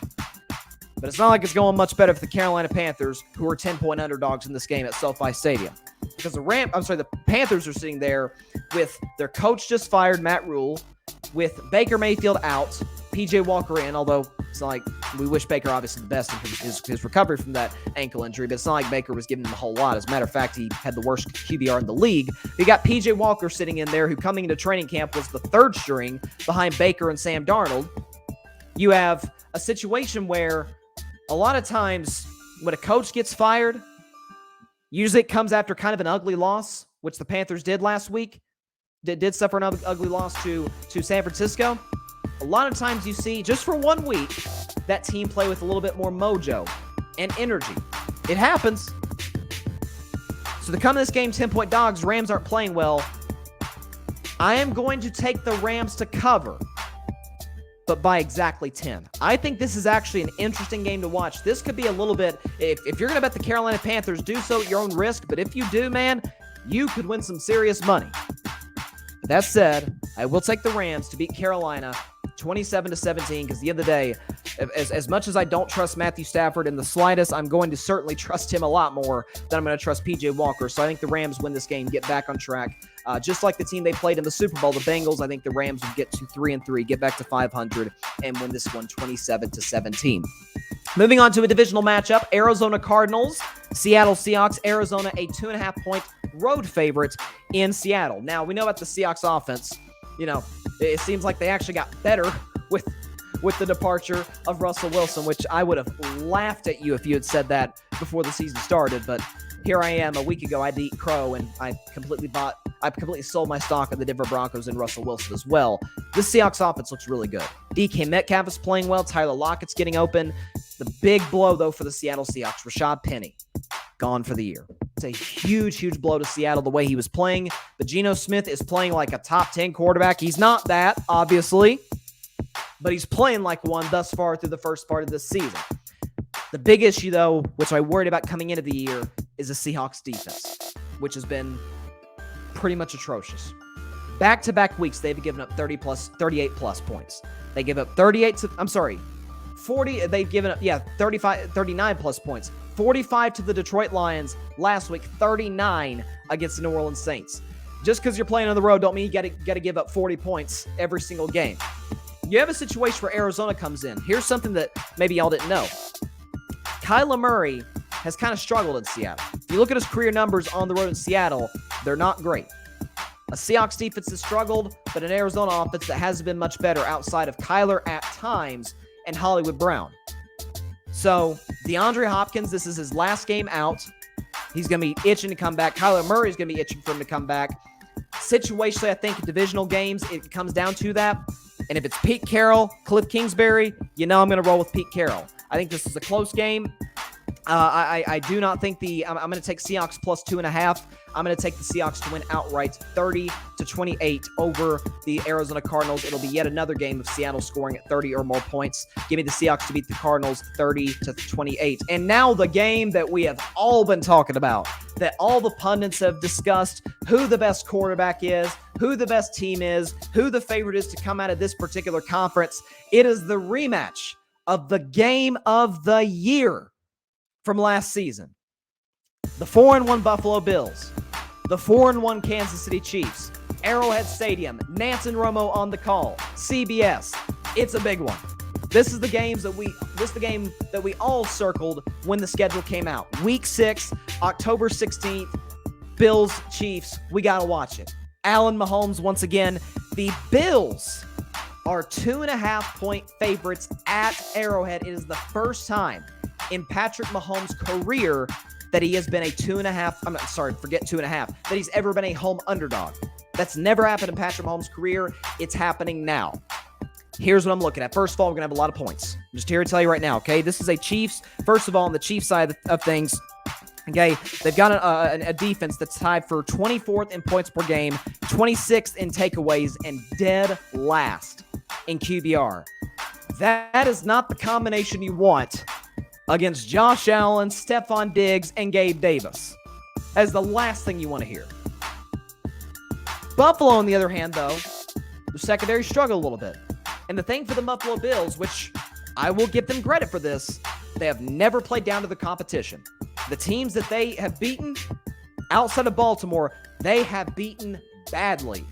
But it's not like it's going much better for the Carolina Panthers, who are 10-point underdogs in this game at SoFi Stadium. Because the Panthers are sitting there with their coach just fired, Matt Rule, with Baker Mayfield out, P.J. Walker in, although it's not like we wish Baker obviously the best in his recovery from that ankle injury, but it's not like Baker was giving him a whole lot. As a matter of fact, he had the worst QBR in the league. You got P.J. Walker sitting in there, who coming into training camp was the third string behind Baker and Sam Darnold. You have a situation where a lot of times when a coach gets fired, usually it comes after kind of an ugly loss, which the Panthers did last week. Did suffer an ugly loss to San Francisco. A lot of times you see, just for 1 week, that team play with a little bit more mojo and energy. It happens. So to come to this game 10-point dogs, Rams aren't playing well. I am going to take the Rams to cover, but by exactly 10. I think this is actually an interesting game to watch. This could be a little bit, if you're going to bet the Carolina Panthers, do so at your own risk. But if you do, man, you could win some serious money. That said, I will take the Rams to beat Carolina 27-17, because at the end of the day, as much as I don't trust Matthew Stafford in the slightest, I'm going to certainly trust him a lot more than I'm going to trust P.J. Walker. So I think the Rams win this game, get back on track. Just like the team they played in the Super Bowl, the Bengals, I think the Rams would get to 3-3, get back to 500, and win this one 27-17. Moving on to a divisional matchup, Arizona Cardinals, Seattle Seahawks. Arizona, a 2.5-point road favorite in Seattle. Now, we know about the Seahawks offense. It seems like they actually got better with the departure of Russell Wilson, which I would have laughed at you if you had said that before the season started. But here I am a week ago, I'd eat crow, and I completely sold my stock on the Denver Broncos and Russell Wilson as well. This Seahawks offense looks really good. DK Metcalf is playing well. Tyler Lockett's getting open. The big blow, though, for the Seattle Seahawks, Rashad Penny, gone for the year. It's a huge, huge blow to Seattle the way he was playing. But Geno Smith is playing like a top 10 quarterback. He's not that, obviously, but he's playing like one thus far through the first part of this season. The big issue, though, which I worried about coming into the year, is the Seahawks defense, which has been pretty much atrocious. Back-to-back weeks, they've given up 38-plus points. They give up 40, they've given up, 39-plus points. 45 to the Detroit Lions last week, 39 against the New Orleans Saints. Just because you're playing on the road don't mean you got to give up 40 points every single game. You have a situation where Arizona comes in. Here's something that maybe y'all didn't know. Kyler Murray has kind of struggled in Seattle. If you look at his career numbers on the road in Seattle, they're not great. A Seahawks defense has struggled, but an Arizona offense that hasn't been much better outside of Kyler at times and Hollywood Brown. So, DeAndre Hopkins, this is his last game out. He's going to be itching to come back. Kyler Murray is going to be itching for him to come back. Situationally, I think in divisional games, it comes down to that. And if it's Pete Carroll, Cliff Kingsbury, I'm going to roll with Pete Carroll. I think this is a close game. I do not think I'm going to take Seahawks plus 2.5. I'm going to take the Seahawks to win outright 30-28 over the Arizona Cardinals. It'll be yet another game of Seattle scoring at 30 or more points. Give me the Seahawks to beat the Cardinals 30-28. And now the game that we have all been talking about, that all the pundits have discussed, who the best quarterback is, who the best team is, who the favorite is to come out of this particular conference. It is the rematch of the game of the year from last season. the 4-1 Buffalo Bills, the 4-1 Kansas City Chiefs, Arrowhead Stadium, Nance and Romo on the call, CBS. It's a big one. This is the game that we all circled when the schedule came out. Week 6, October 16th, Bills, Chiefs. We got to watch it. Allen Mahomes once again. The Bills are 2.5-point favorites at Arrowhead. It is the first time in Patrick Mahomes' career that he has been a 2.5, forget 2.5, that he's ever been a home underdog. That's never happened in Patrick Mahomes' career. It's happening now. Here's what I'm looking at. First of all, we're going to have a lot of points. I'm just here to tell you right now, okay? This is a Chiefs. First of all, on the Chiefs side of things, okay, they've got a defense that's tied for 24th in points per game, 26th in takeaways, and dead last in QBR. That is not the combination you want against Josh Allen, Stephon Diggs, and Gabe Davis. That is the last thing you want to hear. Buffalo, on the other hand, though, the secondary struggled a little bit. And the thing for the Buffalo Bills, which I will give them credit for this, they have never played down to the competition. The teams that they have beaten outside of Baltimore, they have beaten badly.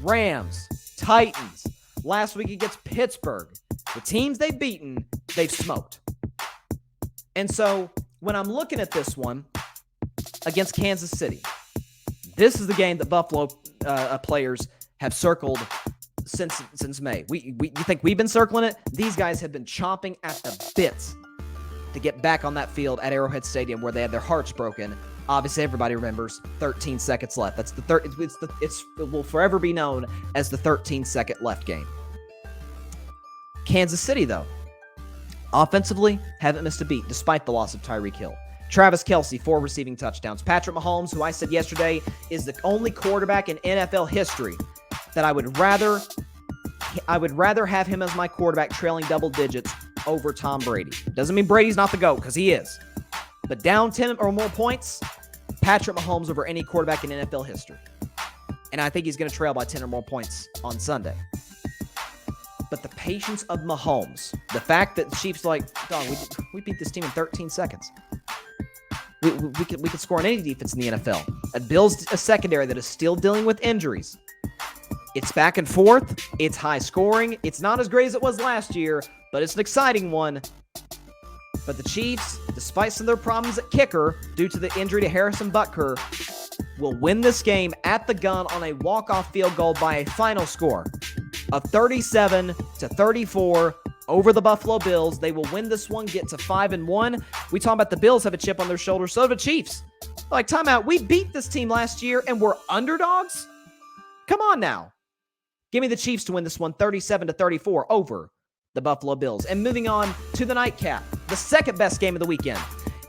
Rams, Titans, last week against Pittsburgh. The teams they've beaten, they've smoked. And so when I'm looking at this one against Kansas City, this is the game that Buffalo players have circled since May. You think we've been circling it? These guys have been chomping at the bits to get back on that field at Arrowhead Stadium where they had their hearts broken. Obviously, everybody remembers 13 seconds left. That's it will forever be known as the 13-second left game. Kansas City, though, offensively, haven't missed a beat despite the loss of Tyreek Hill. Travis Kelce, 4 receiving touchdowns. Patrick Mahomes, who I said yesterday is the only quarterback in NFL history that I would rather have him as my quarterback trailing double digits over Tom Brady. Doesn't mean Brady's not the GOAT, because he is. But down 10 or more points, Patrick Mahomes over any quarterback in NFL history. And I think he's going to trail by 10 or more points on Sunday. But the patience of Mahomes, the fact that the Chiefs like, dog, we beat this team in 13 seconds. We could score on any defense in the NFL. A Bills a secondary that is still dealing with injuries. It's back and forth. It's high scoring. It's not as great as it was last year, but it's an exciting one. But the Chiefs, despite some of their problems at kicker due to the injury to Harrison Butker, will win this game at the gun on a walk-off field goal by a final score of 37-34 over the Buffalo Bills. They will win this one, get to 5-1. We talk about the Bills have a chip on their shoulder, so do the Chiefs. Like, timeout, we beat this team last year and we're underdogs? Come on now. Give me the Chiefs to win this one 37-34 over the Buffalo Bills. And moving on to the nightcap, the second best game of the weekend.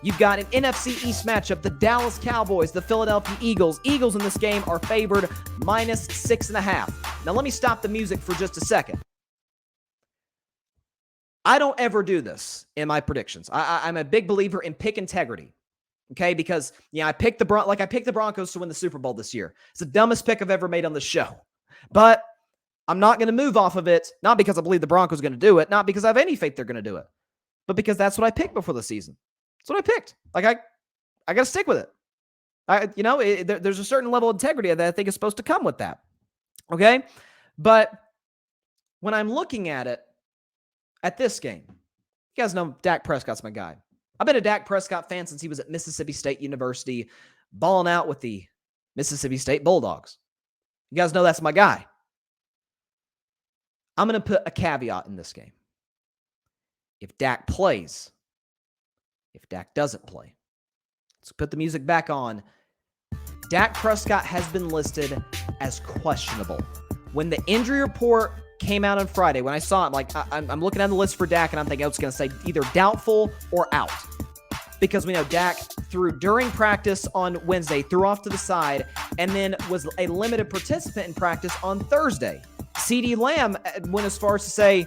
You've got an NFC East matchup, the Dallas Cowboys, the Philadelphia Eagles. Eagles in this game are favored -6.5. Now let me stop the music for just a second. I don't ever do this in my predictions. I'm a big believer in pick integrity. Okay, because I picked the Broncos to win the Super Bowl this year. It's the dumbest pick I've ever made on the show. But I'm not going to move off of it, not because I believe the Broncos are going to do it, not because I have any faith they're going to do it, but because that's what I picked before the season. That's what I picked. Like, I got to stick with it. There's a certain level of integrity that I think is supposed to come with that. Okay? But when I'm looking at it, at this game, you guys know Dak Prescott's my guy. I've been a Dak Prescott fan since he was at Mississippi State University, balling out with the Mississippi State Bulldogs. You guys know that's my guy. I'm going to put a caveat in this game. If Dak plays, if Dak doesn't play, let's put the music back on. Dak Prescott has been listed as questionable. When the injury report came out on Friday, when I saw it, I'm looking at the list for Dak, and I'm thinking it's going to say either doubtful or out. Because we know Dak threw during practice on Wednesday, threw off to the side, and then was a limited participant in practice on Thursday. CeeDee Lamb went as far as to say,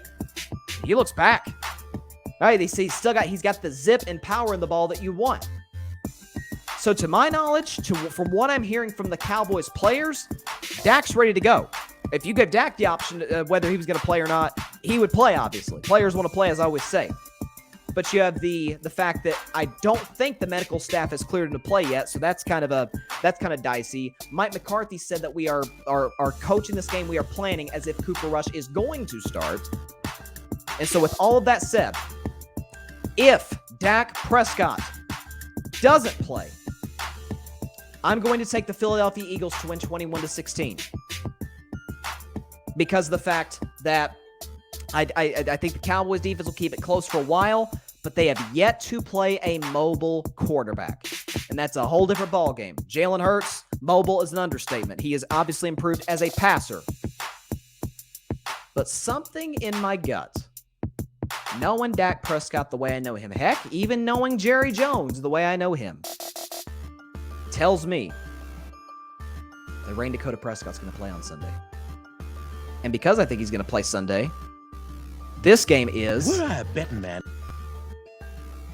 he looks back. All right, they say he's got the zip and power in the ball that you want. So to my knowledge, from what I'm hearing from the Cowboys players, Dak's ready to go. If you give Dak the option whether he was going to play or not, he would play, obviously. Players want to play, as I always say. but you have the fact that I don't think the medical staff has cleared him to play yet, so that's kind of dicey. Mike McCarthy said that we are coaching this game, we are planning as if Cooper Rush is going to start. And so with all of that said, if Dak Prescott doesn't play, I'm going to take the Philadelphia Eagles to win 21-16 because of the fact that I think the Cowboys defense will keep it close for a while, but they have yet to play a mobile quarterback, and that's a whole different ballgame. Jalen Hurts, mobile is an understatement. He has obviously improved as a passer, but something in my gut, knowing Dak Prescott the way I know him, heck, even knowing Jerry Jones the way I know him, tells me that Rain Dakota Prescott's going to play on Sunday. And because I think he's going to play Sunday, this game is... We're a betting man.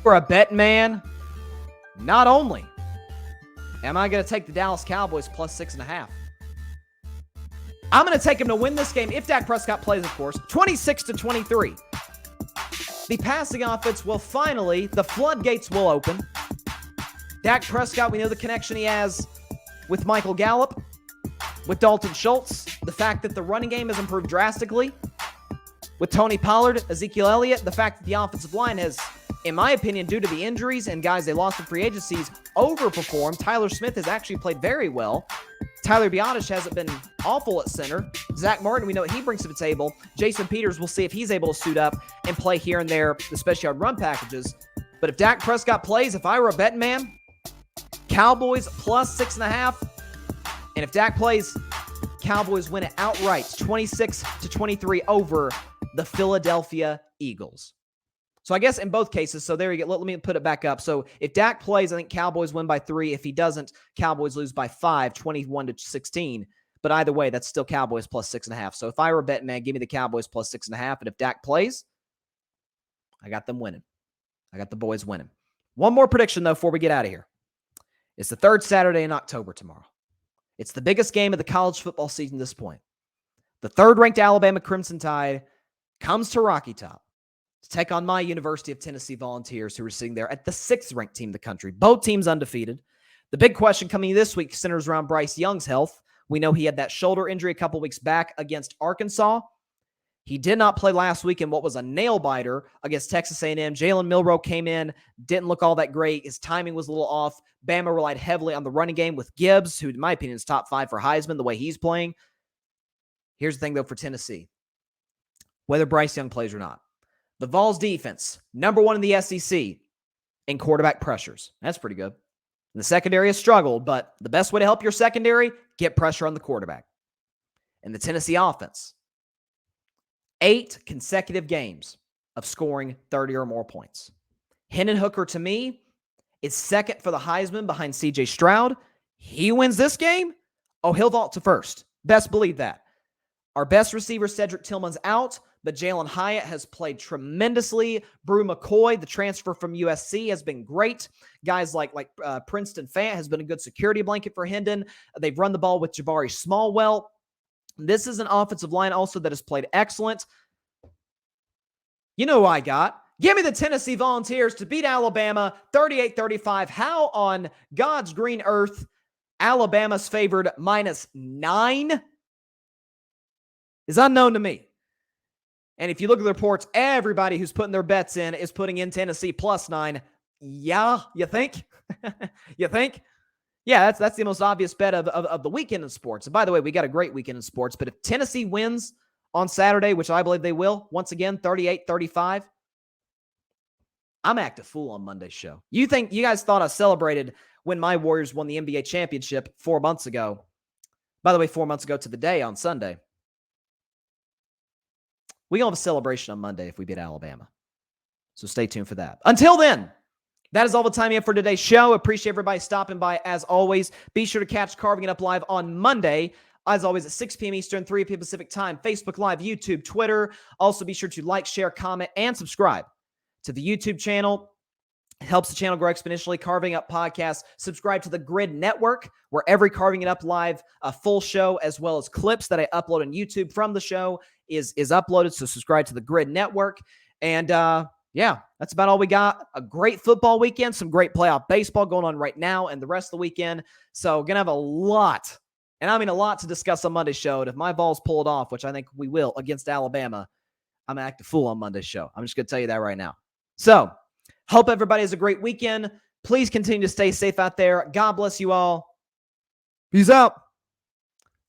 For a betting man, not only am I going to take the Dallas Cowboys plus 6.5, I'm going to take them to win this game, if Dak Prescott plays, of course, 26-23. The passing offense will finally, the floodgates will open. Dak Prescott, we know the connection he has with Michael Gallup, with Dalton Schultz, the fact that the running game has improved drastically, with Tony Pollard, Ezekiel Elliott, the fact that the offensive line has, in my opinion, due to the injuries and guys they lost in free agencies, overperformed. Tyler Smith has actually played very well. Tyler Biotish hasn't been awful at center. Zach Martin, we know what he brings to the table. Jason Peters, we'll see if he's able to suit up and play here and there, especially on run packages. But if Dak Prescott plays, if I were a betting man, Cowboys plus 6.5. And if Dak plays, Cowboys win it outright, 26-23 over the Philadelphia Eagles. So I guess in both cases, so there you go. Let me put it back up. So if Dak plays, I think Cowboys win by 3. If he doesn't, Cowboys lose by 5, 21-16. But either way, that's still Cowboys plus 6.5. So if I were a betting man, give me the Cowboys plus 6.5. And if Dak plays, I got them winning. I got the boys winning. One more prediction, though, before we get out of here. It's the third Saturday in October tomorrow. It's the biggest game of the college football season at this point. The third-ranked Alabama Crimson Tide comes to Rocky Top to take on my University of Tennessee Volunteers, who are sitting there at the 6th-ranked team in the country. Both teams undefeated. The big question coming this week centers around Bryce Young's health. We know he had that shoulder injury a couple weeks back against Arkansas. He did not play last week in what was a nail-biter against Texas A&M. Jalen Milroe came in, didn't look all that great. His timing was a little off. Bama relied heavily on the running game with Gibbs, who, in my opinion, is top 5 for Heisman, the way he's playing. Here's the thing, though, for Tennessee. Whether Bryce Young plays or not, the Vols defense, number 1 in the SEC in quarterback pressures. That's pretty good. And the secondary has struggled, but the best way to help your secondary, get pressure on the quarterback. And the Tennessee offense, 8 consecutive games of scoring 30 or more points. Hendon Hooker, to me, is second for the Heisman behind C.J. Stroud. He wins this game, he'll vault to first. Best believe that. Our best receiver, Cedric Tillman's out, but Jalen Hyatt has played tremendously. Brew McCoy, the transfer from USC, has been great. Guys like Princeton Fant has been a good security blanket for Hendon. They've run the ball with Jabari Smallwell. This is an offensive line also that has played excellent. You know who I got. Give me the Tennessee Volunteers to beat Alabama 38-35. How on God's green earth Alabama's favored -9 is unknown to me. And if you look at the reports, everybody who's putting their bets in is putting in Tennessee +9. Yeah, you think? You think? Yeah, that's the most obvious bet of the weekend in sports. And by the way, we got a great weekend in sports. But if Tennessee wins on Saturday, which I believe they will, once again, 38-35, I'm act a fool on Monday's show. You guys thought I celebrated when my Warriors won the NBA championship 4 months ago. By the way, 4 months ago to the day on Sunday. We're going to have a celebration on Monday if we beat Alabama. So stay tuned for that. Until then, that is all the time we have for today's show. Appreciate everybody stopping by as always. Be sure to catch Carving It Up Live on Monday, as always, at 6 p.m. Eastern, 3 p.m. Pacific time, Facebook Live, YouTube, Twitter. Also, be sure to like, share, comment, and subscribe to the YouTube channel. It helps the channel grow exponentially. Carving Up Podcast. Subscribe to the Grid Network, where every Carving It Up Live, a full show, as well as clips that I upload on YouTube from the show is uploaded. So subscribe to the Grid Network. And yeah, that's about all we got. A great football weekend, some great playoff baseball going on right now and the rest of the weekend. So going to have a lot, and I mean a lot to discuss on Monday's show. And if my Vols pull it off, which I think we will against Alabama, I'm going to act a fool on Monday's show. I'm just going to tell you that right now. So hope everybody has a great weekend. Please continue to stay safe out there. God bless you all. Peace out.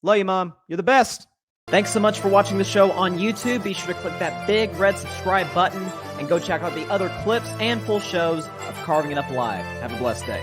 Love you, Mom. You're the best. Thanks so much for watching the show on YouTube. Be sure to click that big red subscribe button and go check out the other clips and full shows of Carving It Up Live. Have a blessed day.